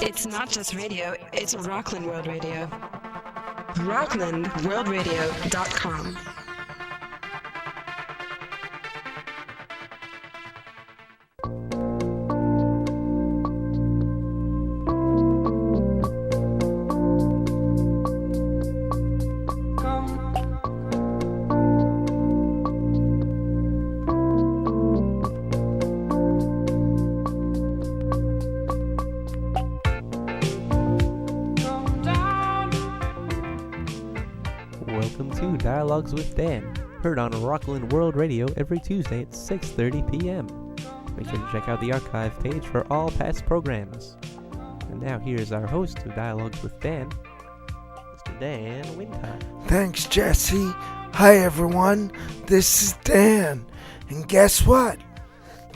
It's not just radio, it's Rockland World Radio. RocklandWorldRadio.com. Dialogues with Dan, heard on Rockland World Radio every Tuesday at 6:30 p.m. Make sure to check out the archive page for all past programs. And now here's our host of Dialogues with Dan, Mr. Dan Wintop. Thanks, Jesse. Hi, everyone. This is Dan. And guess what?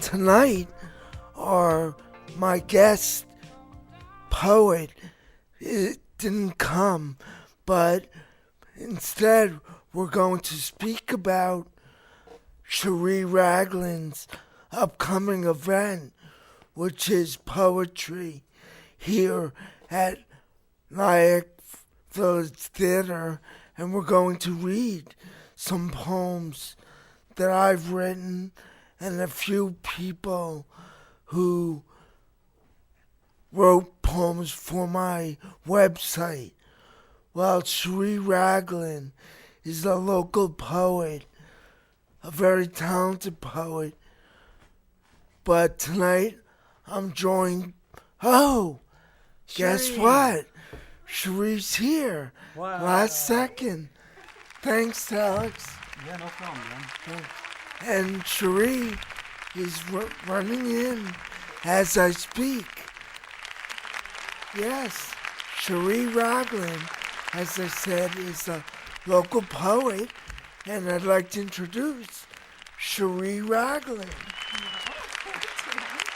Tonight, my guest poet, it didn't come, but instead, we're going to speak about Cherie Ragland's upcoming event, which is poetry here at Nyack Village Theater, and we're going to read some poems that I've written and a few people who wrote poems for my website. Well, Cherie Ragland is a local poet, a very talented poet. But tonight, I'm joined... Oh! Guess what? Cherie's here. Wow. Last second. Thanks, Alex. Yeah, no problem, man. And Cherie is running in as I speak. Yes, Cherie Ragland, as I said, is a local poet, and I'd like to introduce Cherie Ragland.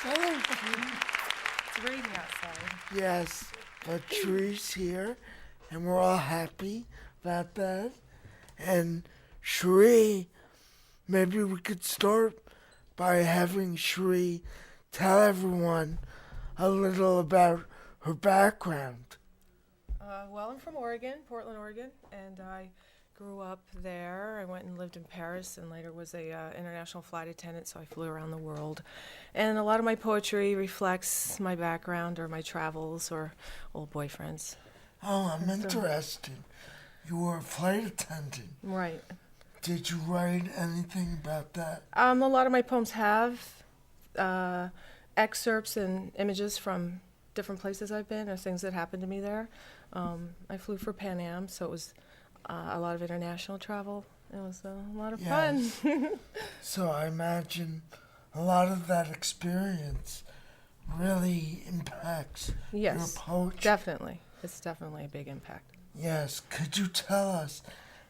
It's raining outside. Yes, but Cherie's here, and we're all happy about that. And Cherie, maybe we could start by having Cherie tell everyone a little about her background. Well, I'm from Oregon, Portland, Oregon, and I grew up there. I went and lived in Paris and later was a international flight attendant, so I flew around the world. And a lot of my poetry reflects my background or my travels or old boyfriends. Oh, I'm interested. You were a flight attendant. Right. Did you write anything about that? A lot of my poems have excerpts and images from different places I've been or things that happened to me there. I flew for Pan Am, so it was a lot of international travel. It was a lot of fun. So I imagine a lot of that experience really impacts your poetry. Definitely. It's definitely a big impact. Yes. Could you tell us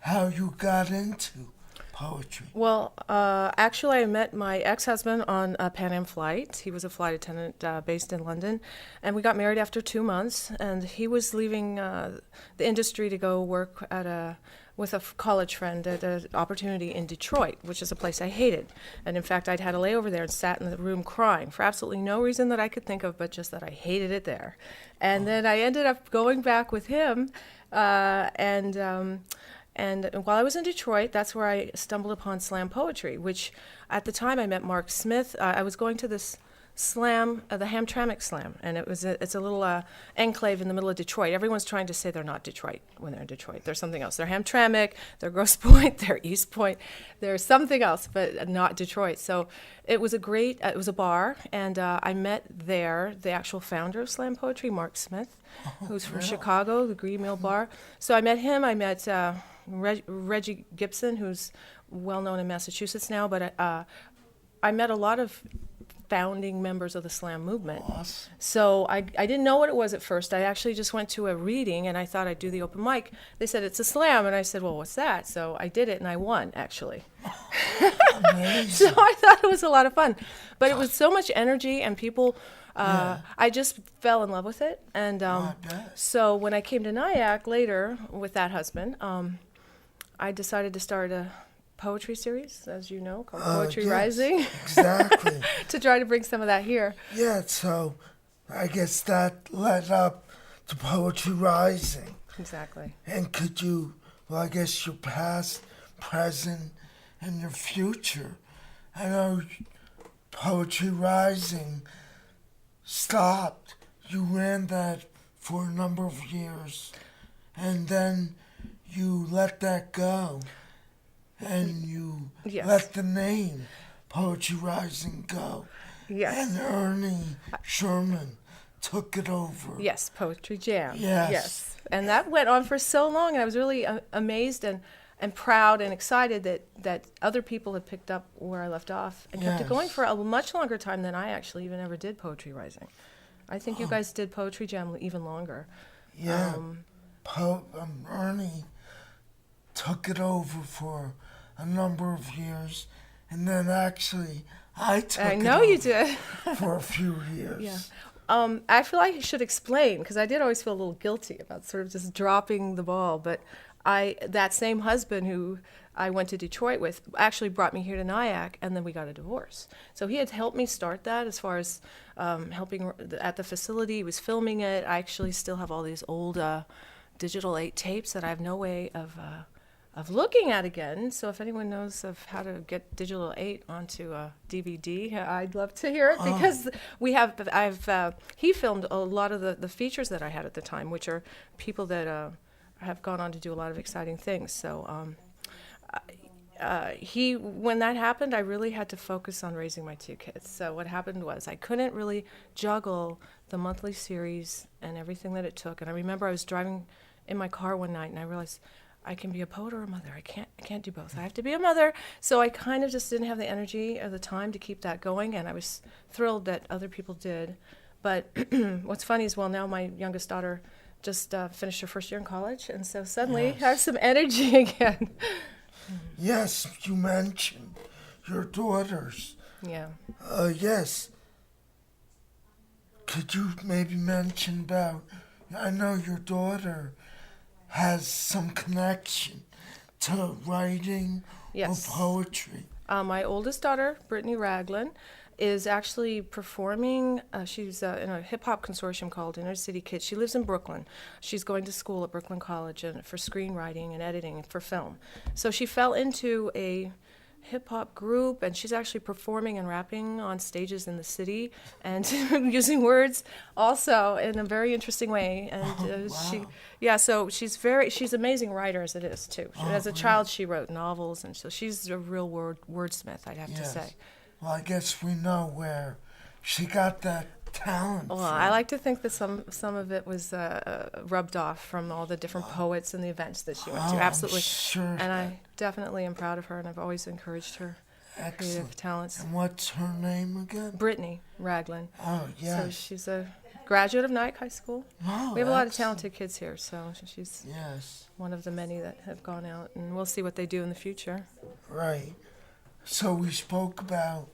how you got into poetry? Well, actually, I met my ex-husband on a Pan Am flight. He was a flight attendant based in London, and we got married after 2 months. And he was leaving the industry to go work with a college friend at an opportunity in Detroit, which is a place I hated. And in fact, I'd had a layover there and sat in the room crying for absolutely no reason that I could think of, but just that I hated it there. And then I ended up going back with him, and while I was in Detroit, that's where I stumbled upon slam poetry, which at the time I met Mark Smith. I was going to this slam, the Hamtramck Slam, and it's a little enclave in the middle of Detroit. Everyone's trying to say they're not Detroit when they're in Detroit. They're something else. They're Hamtramck, they're Grosse Pointe, they're East Point, they're something else, but not Detroit. So it was it was a bar, and I met there the actual founder of slam poetry, Mark Smith, who's from Chicago, the Green Mill Bar. So I met him. I met Reggie Gibson, who's well known in Massachusetts now, but I met a lot of founding members of the slam movement. Awesome. So I didn't know what it was at first. I actually just went to a reading and I thought I'd do the open mic. They said it's a slam, and I said, well, what's that? So I did it and I won, actually. So I thought it was a lot of fun, but it was so much energy and people. I just fell in love with it, and so when I came to Nyack later with that husband, I decided to start a poetry series, as you know, called Poetry Rising. Exactly. To try to bring some of that here. Yeah, so I guess that led up to Poetry Rising. Exactly. And could you, well, I guess your past, present, and your future. I know Poetry Rising stopped. You ran that for a number of years, and then you let that go, and you Yes. let the name Poetry Rising go. Yes. And Ernie Sherman took it over. Yes, Poetry Jam. Yes. And that went on for so long, and I was really amazed and proud and excited that other people had picked up where I left off and kept it going for a much longer time than I actually even ever did Poetry Rising. I think you guys did Poetry Jam even longer. Yeah. Ernie took it over for a number of years, and then actually I took I it know over you did. for a few years. Yeah. I feel like I should explain, because I did always feel a little guilty about sort of just dropping the ball. But that same husband who I went to Detroit with actually brought me here to Nyack, and then we got a divorce. So he had helped me start that as far as helping at the facility. He was filming it. I actually still have all these old digital 8 tapes that I have no way of looking at again. So if anyone knows of how to get digital 8 onto a DVD, I'd love to hear it, because he filmed a lot of the features that I had at the time, which are people that have gone on to do a lot of exciting things. So when that happened, I really had to focus on raising my 2 kids. So what happened was I couldn't really juggle the monthly series and everything that it took. And I remember I was driving in my car one night, and I realized I can be a poet or a mother. I can't do both. I have to be a mother. So I kind of just didn't have the energy or the time to keep that going, and I was thrilled that other people did. But what's funny is, well, now my youngest daughter just finished her first year in college, and so suddenly I have some energy again. Yes, you mentioned your daughters. Yeah. Yes. Could you maybe mention about, I know your daughter has some connection to writing or poetry. My oldest daughter, Brittany Raglan, is actually performing. She's in a hip-hop consortium called Inner City Kids. She lives in Brooklyn. She's going to school at Brooklyn College for screenwriting and editing and for film. So she fell into a hip-hop group, and she's actually performing and rapping on stages in the city and using words also in a very interesting way. And wow. So she's an amazing writer as it is too. As a child, she wrote novels, and so she's a real wordsmith, I'd have to say. Well, I guess we know where she got that talent Well, from. I like to think that some of it was rubbed off from all the different poets and the events that she went to. Absolutely. I'm sure. And I definitely am proud of her, and I've always encouraged her creative talents. And what's her name again? Brittany Raglan. Oh, yes. So she's a graduate of Nyack High School. Oh, we have a lot of excellent. talented kids here, so she's Yes. one of the many that have gone out, and we'll see what they do in the future. Right. So we spoke about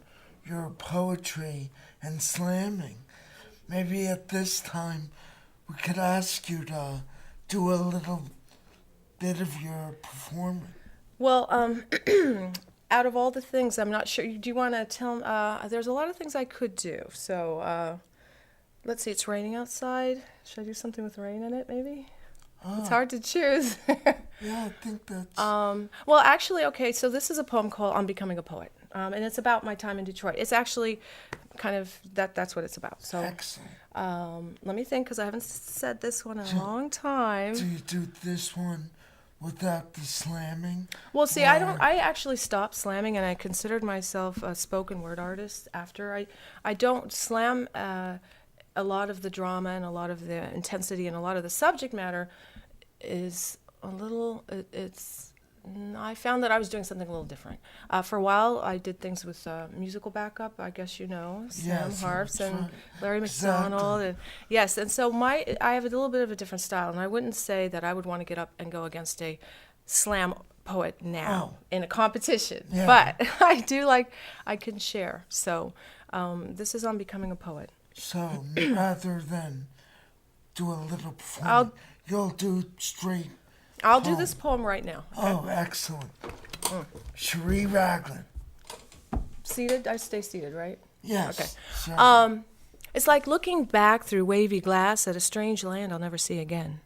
your poetry and slamming. Maybe at this time we could ask you to do a little bit of your performance. Well, out of all the things, I'm not sure. Do you want to tell? There's a lot of things I could do. So let's see. It's raining outside. Should I do something with rain in it? Maybe. It's hard to choose. Yeah, I think that's... Well, actually, okay. So this is a poem called "On Becoming a Poet," and it's about my time in Detroit. It's actually kind of that's what it's about. So excellent. let me think, because I haven't said this one in a long time. Do you do this one without the slamming? Well, see, I actually stopped slamming, and I considered myself a spoken word artist after. I don't slam a lot of the drama and a lot of the intensity and a lot of the subject matter is a little, I found that I was doing something a little different. For a while, I did things with musical backup, I guess you know, Sam Yes, Harps that's and right. Larry McDonald. And yes, and so I have a little bit of a different style, and I wouldn't say that I would want to get up and go against a slam poet now in a competition. Yeah. But I can share. So this is On Becoming a Poet. So rather than do a little performance, you'll do straight... I'll do this poem right now. Oh, excellent. Cherie Raglan. Seated? I stay seated, right? Yes. Okay. Sure. It's like looking back through wavy glass at a strange land I'll never see again.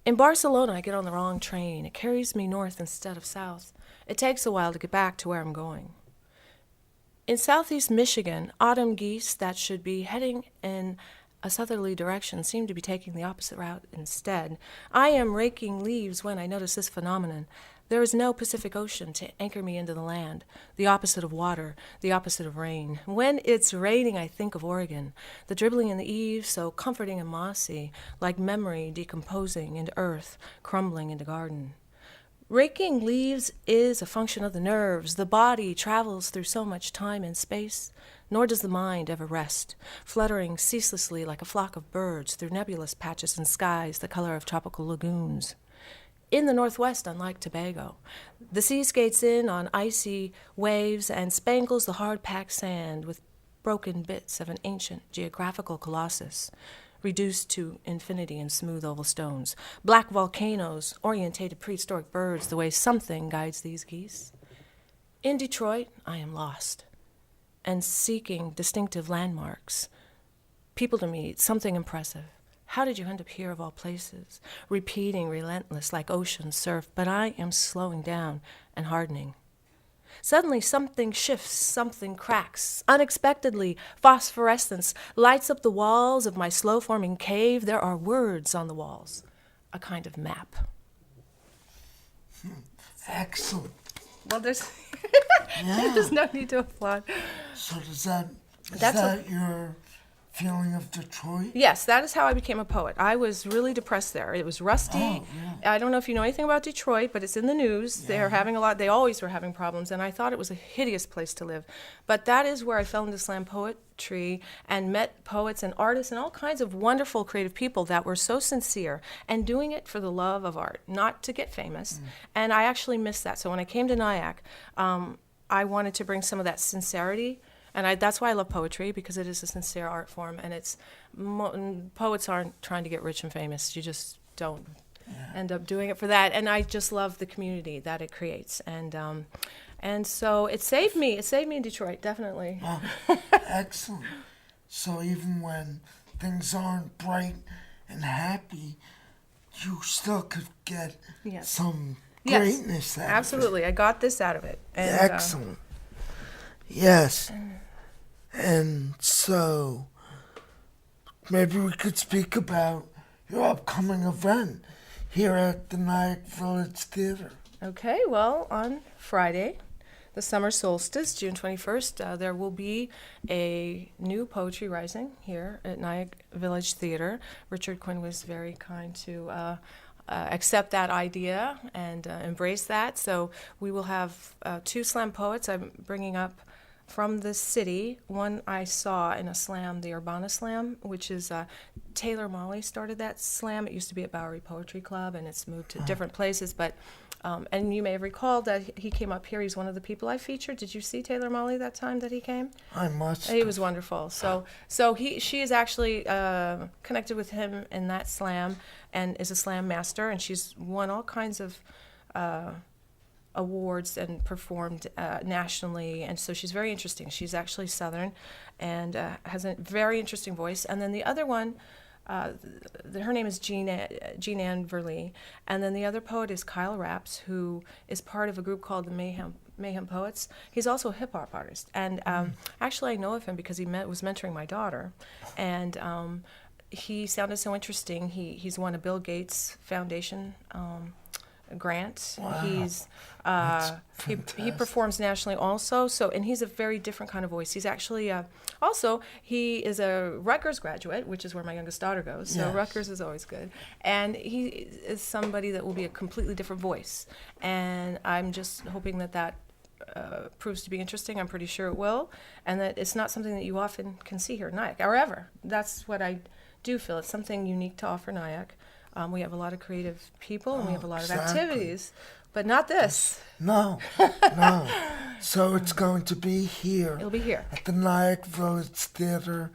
In Barcelona, I get on the wrong train. It carries me north instead of south. It takes a while to get back to where I'm going. In southeast Michigan, autumn geese that should be heading in a southerly direction seem to be taking the opposite route instead. I am raking leaves when I notice this phenomenon. There is no Pacific Ocean to anchor me into the land, the opposite of water, the opposite of rain. When it's raining, I think of Oregon, the dribbling in the eaves, so comforting and mossy, like memory decomposing into earth, crumbling into garden. Raking leaves is a function of the nerves. The body travels through so much time and space, nor does the mind ever rest, fluttering ceaselessly like a flock of birds through nebulous patches and skies the color of tropical lagoons. In the Northwest, unlike Tobago, the sea skates in on icy waves and spangles the hard-packed sand with broken bits of an ancient geographical colossus, reduced to infinity in smooth oval stones. Black volcanoes, orientated prehistoric birds, the way something guides these geese. In Detroit, I am lost and seeking distinctive landmarks, people to meet, something impressive. How did you end up here of all places? Repeating, relentless, like ocean surf, but I am slowing down and hardening. Suddenly something shifts, something cracks. Unexpectedly, phosphorescence lights up the walls of my slow-forming cave. There are words on the walls, a kind of map. Excellent. Well, there's no need to applaud. So is that your feeling of Detroit? Yes, that is how I became a poet. I was really depressed there. It was rusty. Oh, yeah. I don't know if you know anything about Detroit, but it's in the news. Yeah. They always were having problems, and I thought it was a hideous place to live. But that is where I fell into slam poetry and met poets and artists and all kinds of wonderful creative people that were so sincere and doing it for the love of art, not to get famous. And I actually missed that. So when I came to Nyack, I wanted to bring some of that sincerity. And that's why I love poetry, because it is a sincere art form, and poets aren't trying to get rich and famous. You just don't end up doing it for that. And I just love the community that it creates, and so it saved me. It saved me in Detroit, definitely. Oh, excellent. So even when things aren't bright and happy, you still could get some greatness out of it. Absolutely. I got this out of it. And, excellent. Yes. And so maybe we could speak about your upcoming event here at the Nyack Village Theater. Okay, well, on Friday, the summer solstice, June 21st, there will be a new poetry rising here at Nyack Village Theater. Richard Quinn was very kind to accept that idea and embrace that. So we will have 2 slam poets I'm bringing up from the city. One I saw in a slam, the Urbana Slam, which is Taylor Molly started that slam. It used to be at Bowery Poetry Club, and it's moved to different places. But and you may have recalled that he came up here. He's one of the people I featured. Did you see Taylor Molly that time that he came? I must. He was wonderful. So she is actually connected with him in that slam and is a slam master, and she's won all kinds of awards and performed nationally, and so she's very interesting. She's actually Southern and has a very interesting voice. And then the other one, her name is Jean Ann Verlee, and then the other poet is Kyle Rapps, who is part of a group called the Mayhem Poets. He's also a hip hop artist, and actually I know of him because he was mentoring my daughter, and he sounded so interesting. He's won a Bill Gates Foundation grant. Wow. He's he performs nationally also. And he's a very different kind of voice. He's actually also he is a Rutgers graduate, which is where my youngest daughter goes. So Yes. Rutgers is always good. And he is somebody that will be a completely different voice. And I'm just hoping that proves to be interesting. I'm pretty sure it will, and that it's not something that you often can see here in Nyack, or ever. That's what I do feel. It's something unique to offer Nyack. We have a lot of creative people, and we have a lot of activities, but not this. No. So it's going to be here. It'll be here. At the Nyack Village Theater,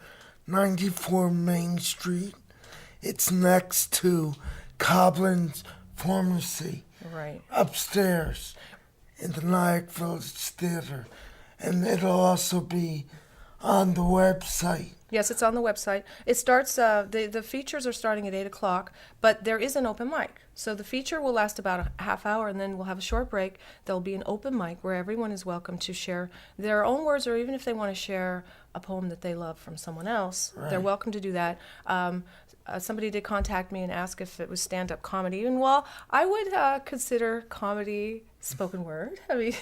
94 Main Street. It's next to Coblin's Pharmacy. Right. Upstairs in the Nyack Village Theater. And it'll also be on the website. Yes, it's on the website. It starts, the features are starting at 8 o'clock, but there is an open mic. So the feature will last about a half hour, and then we'll have a short break. There'll be an open mic where everyone is welcome to share their own words, or even if they want to share a poem that they love from someone else, they're welcome to do that. Somebody did contact me and ask if it was stand-up comedy, and well, I would consider comedy spoken word. I mean,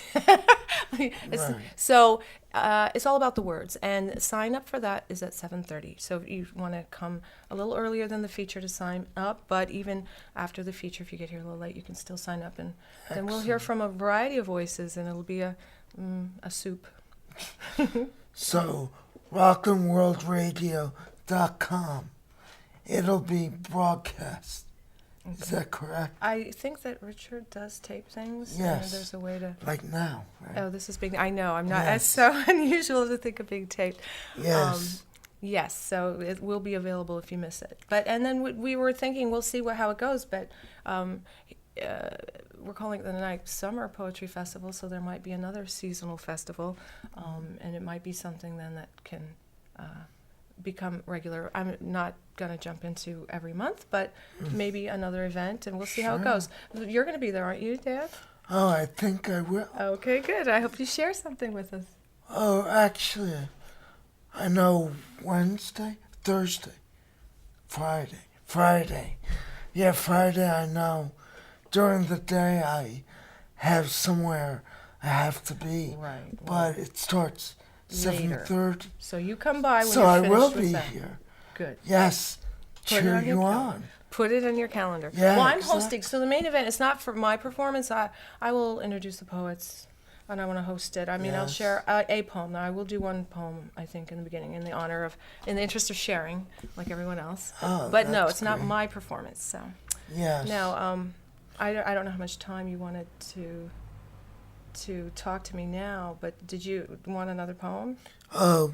so it's all about the words, and sign up for that is at 7:30. So if you want to come a little earlier than the feature to sign up, but even after the feature, if you get here a little late, you can still sign up, and then we'll hear from a variety of voices, and it'll be a soup. So, RocklandWorldRadio.com. It'll be broadcast. Okay. Is that correct? I think that Richard does tape things. Yes. And there's a way to... Like now, right? Oh, this is being... I know, I'm not... Yes. It's so unusual to think of being taped. Yes. Yes, so it will be available if you miss it. But and then we were thinking we'll see how it goes, but we're calling it the Night Summer Poetry Festival, so there might be another seasonal festival, and it might be something then that can become regular. I'm not going to jump into every month, but maybe another event, and we'll see how it goes. You're going to be there, aren't you, Dad? Oh, I think I will. Okay, good. I hope you share something with us. Oh, actually, I know Wednesday, Thursday, Friday. Yeah, Friday I know. During the day I have somewhere I have to be. Right. But it starts 7:30. So you come by when so you're I finished will with be that. here. Good. Yes. Cheer you on. Put it in your calendar. Yeah, well, I'm exactly. hosting, so the main event is not for my performance. I will introduce the poets, and I want to host it. I mean, I'll Yes. share a poem. Now, I will do one poem, I think, in the beginning, in the interest of sharing, like everyone else. Oh, But no, that's it's not great. my performance. So Yes. now, I don't know how much time you wanted to talk to me now, but did you want another poem? Oh,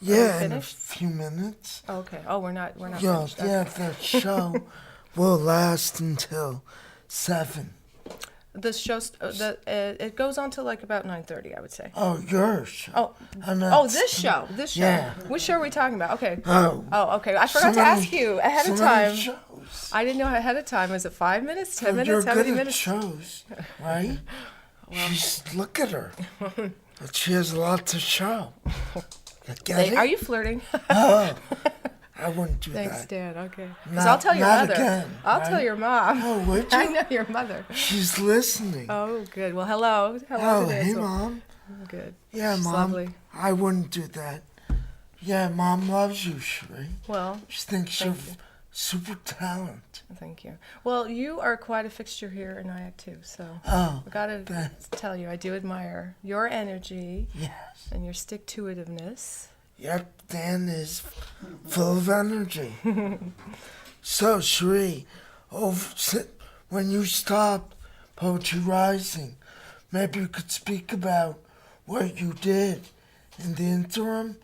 yeah, in a finished? few minutes. Oh, okay. Oh, we're not Yeah, finished. yeah, Okay. the show will last until 7. The show's it goes on till like about 9:30, I would say. Oh, your show. Oh, And oh, that's- this show. Yeah. Which show are we talking about? Okay. Oh. Oh, okay. I forgot so to many- ask you ahead of so many time. shows. I didn't know ahead of time. Was it 5 minutes, 10 Oh, minutes, you're how good many at minutes? shows, right? Look at her. But she has a lot to show. Get it? Are you flirting? Oh, I wouldn't do Thanks, that. Dan. Okay. 'Cause Not- I'll tell your not mother. again, I'll right? tell your mom. Oh, would I you? know your mother. She's listening. Oh, good. Well, hello. Oh, to hey, Nancy. Mom. Good. Yeah, She's Mom. lovely. I wouldn't do that. Yeah, Mom loves you, Sheree. Well, She thinks you're Thank you. super talented. thank you. Well, you are quite a fixture here in Nyack, too, so Oh, I gotta thanks. tell you, I do admire your energy Yes. and your stick-to-itiveness. Yep, Dan is full of energy. So, Sheree, when you stop Poetry Rising, maybe you could speak about what you did in the interim?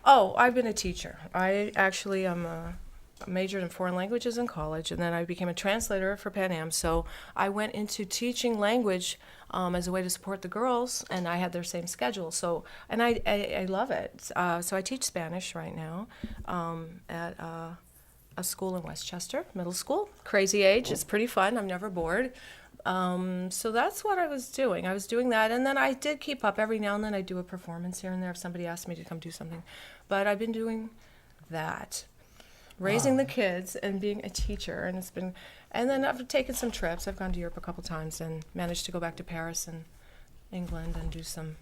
Oh, I've been a teacher. I actually am majored in foreign languages in college, and then I became a translator for Pan Am. So I went into teaching language as a way to support the girls, and I had their same schedule. So, and I love it. So I teach Spanish right now at a school in Westchester, middle school. Crazy age. It's pretty fun. I'm never bored. So that's what I was doing. I was doing that, and then I did keep up. Every now and then I do a performance here and there if somebody asked me to come do something. But I've been doing that, raising the kids and being a teacher, and it's been. And then I've taken some trips. I've gone to Europe a couple times and managed to go back to Paris and England and do some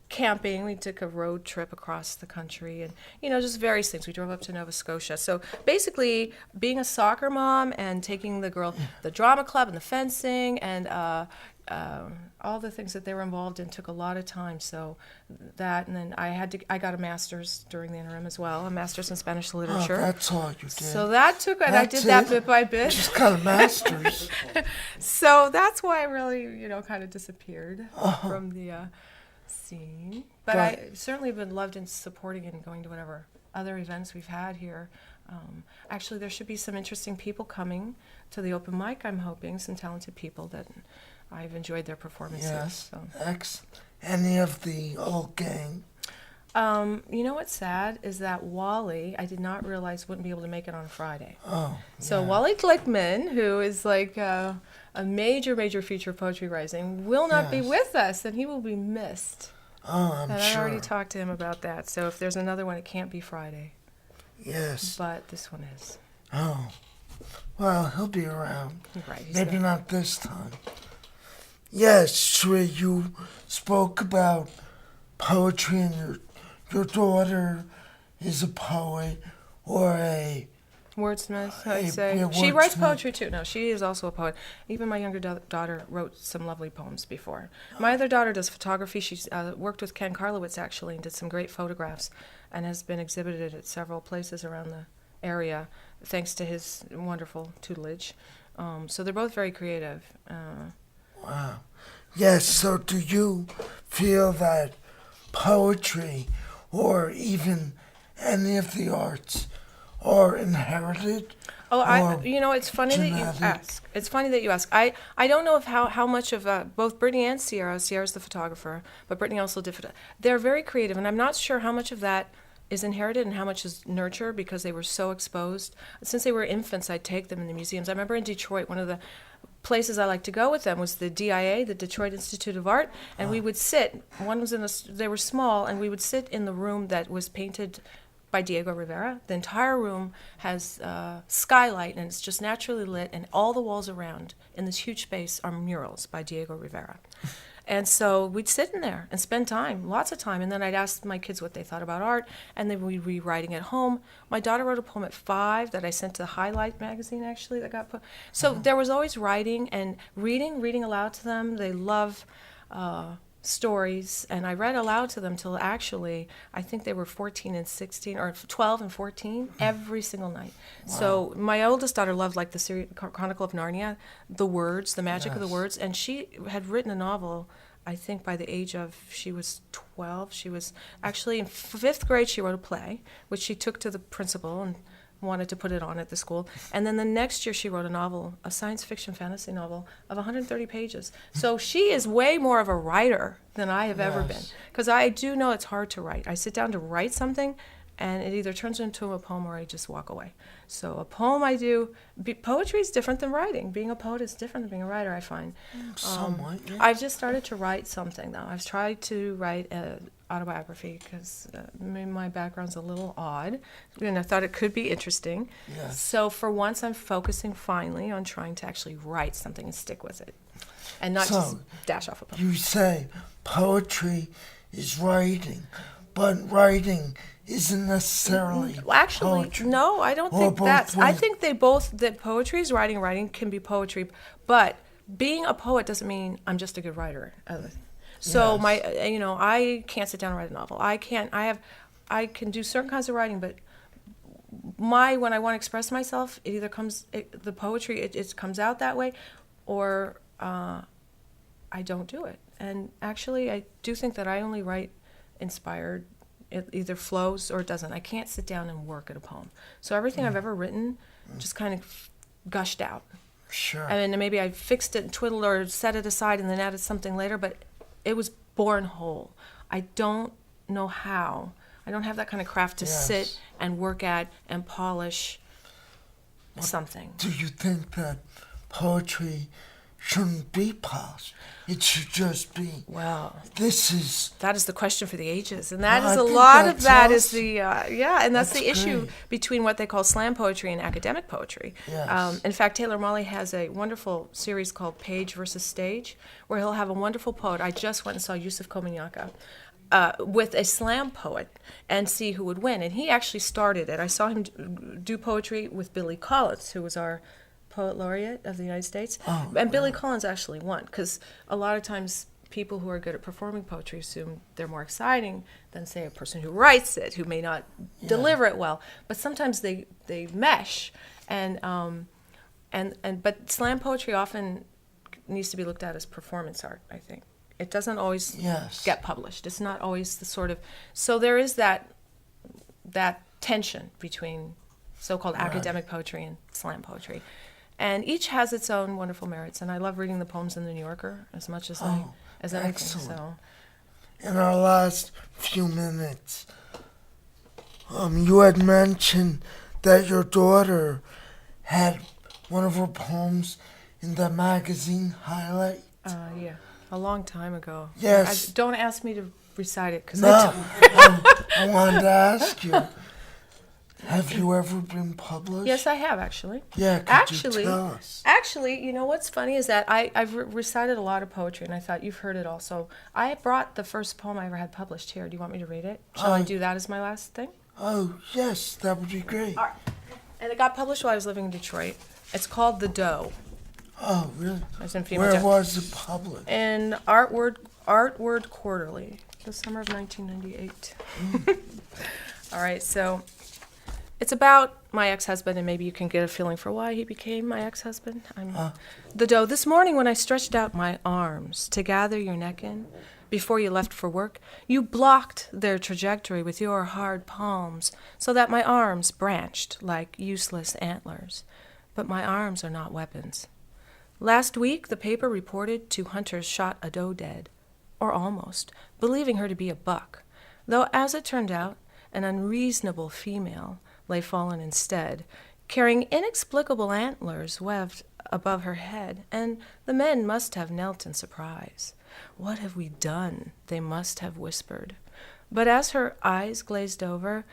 camping. We took a road trip across the country and, just various things. We drove up to Nova Scotia. So basically, being a soccer mom and taking the girl, the drama club and the fencing and all the things that they were involved in took a lot of time. So that, and then I got a master's during the interim as well, a master's in Spanish literature. Oh, that's all you did. So that took, and I That's did that it? bit by bit. Just got a master's. So that's why I really, kind of disappeared from the scene. But I But- certainly have been loved in supporting and going to whatever other events we've had here. Actually, there should be some interesting people coming to the open mic, I'm hoping, some talented people that I've enjoyed their performances. Yes. So. Any of the old gang? You know what's sad is that Wally, I did not realize wouldn't be able to make it on Friday. Oh, So yeah. Wally Glickman, who is like a major, major feature of Poetry Rising, will not be Yes. with us, and he will be missed. Oh, I'm And I sure. already talked to him about that. So if there's another one, it can't be Friday. Yes. But this one is. Oh. Well, he'll be around. Right. He's Maybe got- not this time. Yes, Sri, you spoke about poetry and your daughter is a poet or a... Wordsmith, I'd Hey, say. yeah, She writes wordsmith. poetry too. No, she is also a poet. Even my younger daughter wrote some lovely poems before. My other daughter does photography. She's worked with Ken Karlowitz actually and did some great photographs and has been exhibited at several places around the area thanks to his wonderful tutelage. So they're both very creative. Wow. Yes, so do you feel that poetry or even any of the arts are inherited? Oh, or you know, it's funny that you genetic? ask. It's funny that you ask. I don't know of how much of both Brittany and Sierra. Sierra's the photographer, but Brittany also did. They're very creative, and I'm not sure how much of that is inherited and how much is nurture because they were so exposed. Since they were infants, I'd take them in the museums. I remember in Detroit, one of the places I liked to go with them was the DIA, the Detroit Institute of Art, and we would sit. One was they were small, and we would sit in the room that was painted by Diego Rivera. The entire room has skylight, and it's just naturally lit, and all the walls around in this huge space are murals by Diego Rivera. And so we'd sit in there and spend time, lots of time, and then I'd ask my kids what they thought about art, and then we'd be writing at home. My daughter wrote a poem at 5 that I sent to the Highlight magazine, actually, that got put. So there was always writing and reading aloud to them. They love stories, and I read aloud to them till actually I think they were 14 and 16 or 12 and 14 every single night. So my oldest daughter loved like the series Chronicle of Narnia, the words, the magic of the words, and she had written a novel. I think by the age of she was 12. She was actually in 5th grade. She wrote a play, which she took to the principal and wanted to put it on at the school. And then the next year she wrote a novel, a science fiction fantasy novel of 130 pages. So she is way more of a writer than I have ever been. Because I do know it's hard to write. I sit down to write something and it either turns into a poem or I just walk away. So a poem I do, poetry is different than writing. Being a poet is different than being a writer, I find. Somewhat, yeah. I've just started to write something though. I've tried to write an autobiography because my background's a little odd, and I thought it could be interesting. Yes. So for once, I'm focusing finally on trying to actually write something and stick with it, and not just dash off a poem. You say poetry is writing, but writing isn't necessarily Well, actually, poetry. no, I don't Or think both that's. I ways. think that poetry is writing. Writing can be poetry, but being a poet doesn't mean I'm just a good writer. So Yes. I can't sit down and write a novel. I can't. I can do certain kinds of writing, but when I want to express myself, it either the poetry it comes out that way, or I don't do it. And actually, I do think that I only write inspired. It either flows or it doesn't. I can't sit down and work at a poem. So everything I've ever written just kind of gushed out. Sure. And maybe I fixed it and twiddled or set it aside and then added something later, but it was born whole. I don't know how. I don't have that kind of craft to Yes. sit and work at and polish something. Do you think that poetry shouldn't be polished? It should just be, Well, this is... that is the question for the ages, and that No, is I a think lot of that's that is awesome. the and that's the That's issue great. between what they call slam poetry and academic poetry. Yes. In fact, Taylor Molly has a wonderful series called Page versus Stage, where he'll have a wonderful poet. I just went and saw Yusuf Komunyakaa with a slam poet and see who would win, and he actually started it. I saw him do poetry with Billy Collins, who was our poet laureate of the United States, and Billy Collins actually won because a lot of times people who are good at performing poetry assume they're more exciting than, say, a person who writes it, who may not deliver it well. But sometimes they mesh, but slam poetry often needs to be looked at as performance art, I think. It doesn't always Yes. get published. It's not always the sort of... So there is that tension between so-called academic poetry and slam poetry. And each has its own wonderful merits. And I love reading the poems in the New Yorker as much as anything. excellent. So in our last few minutes. You had mentioned that your daughter had one of her poems in the magazine highlight. Yeah, a long time ago. Yes. Don't ask me to recite it, because No, I wanted to ask you. Have you ever been published? Yes, I have, actually. Yeah, could you tell us? Actually, you know what's funny is that I've recited a lot of poetry, and I thought you've heard it all. So I brought the first poem I ever had published here. Do you want me to read it? Shall I do that as my last thing? Oh, yes, that would be great. All right. And it got published while I was living in Detroit. It's called The Doe. Oh, really? It's in female Where Jack- was it published? In Art Word Quarterly, the summer of 1998. All right, so it's about my ex-husband, and maybe you can get a feeling for why he became my ex-husband. The Doe. This morning when I stretched out my arms to gather your neck in, before you left for work, you blocked their trajectory with your hard palms so that my arms branched like useless antlers. But my arms are not weapons. Last week, the paper reported 2 hunters shot a doe dead, or almost, believing her to be a buck, though as it turned out, an unreasonable female lay fallen instead, carrying inexplicable antlers waved above her head, and the men must have knelt in surprise. "What have we done?" they must have whispered. But as her eyes glazed over,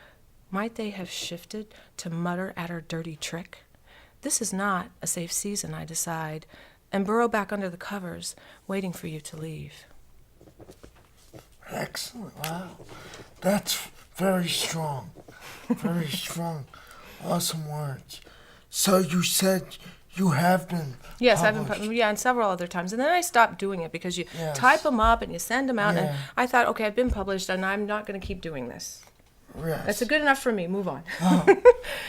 might they have shifted to mutter at her dirty trick? This is not a safe season, I decide, and burrow back under the covers, waiting for you to leave. Excellent. Wow. That's very strong. Very strong. Awesome words. So you said you have been Yes, published. and several other times. And then I stopped doing it because you Yes. type them up and you send them out. Yeah. And I thought, okay, I've been published and I'm not going to keep doing this. Yes. That's good enough for me. Move on. Oh,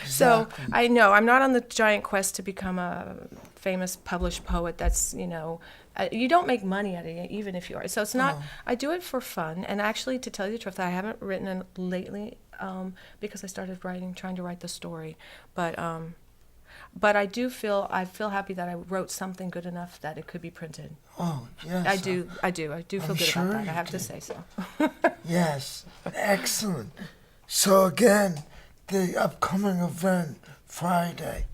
So exactly. I know I'm not on the giant quest to become a famous published poet. That's, you don't make money at it, even if you are. So it's not, I do it for fun. And actually, to tell you the truth, I haven't written it lately because I started trying to write the story. But I feel happy that I wrote something good enough that it could be printed. Oh, yes. I do feel good sure about that. you I have to do. say so. Yes. Excellent. So again, the upcoming event, Friday,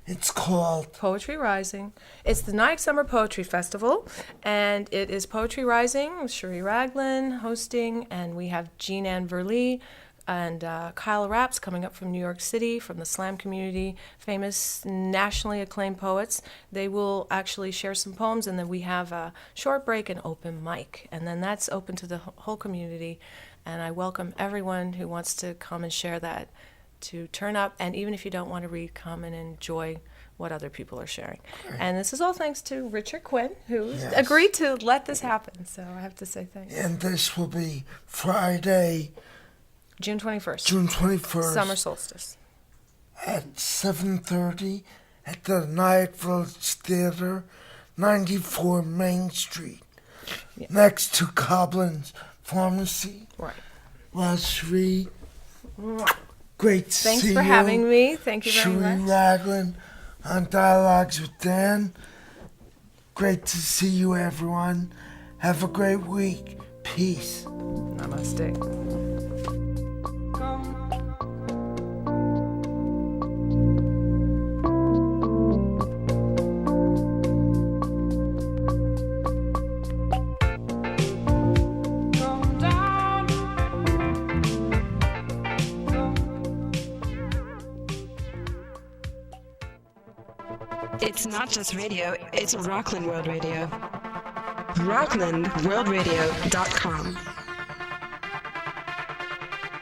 it's called Poetry Rising. It's the Night Summer Poetry Festival, and it is Poetry Rising with Cherie Raglan hosting, and we have Jean Ann Verlee and Kyle Rapps coming up from New York City, from the slam community, famous, nationally acclaimed poets. They will actually share some poems, and then we have a short break and open mic, and then that's open to the whole community, and I welcome everyone who wants to come and share that to turn up, and even if you don't want to read, come and enjoy what other people are sharing. And this is all thanks to Richard Quinn, who Yes. agreed to let this happen, so I have to say thanks. and this will be Friday, June 21st, June 21st. summer solstice. At 7:30 at the Night Village Theater, 94 Main Street, Yeah. next to Coblin's Pharmacy. Right. Cherie, great to Thanks see for you. having me. Thank you very Cherie much. Raglan on Dialogues with Dan. Great to see you, everyone. Have a great week. Peace. Namaste. It's not just radio, it's Rockland World Radio. RocklandWorldRadio.com.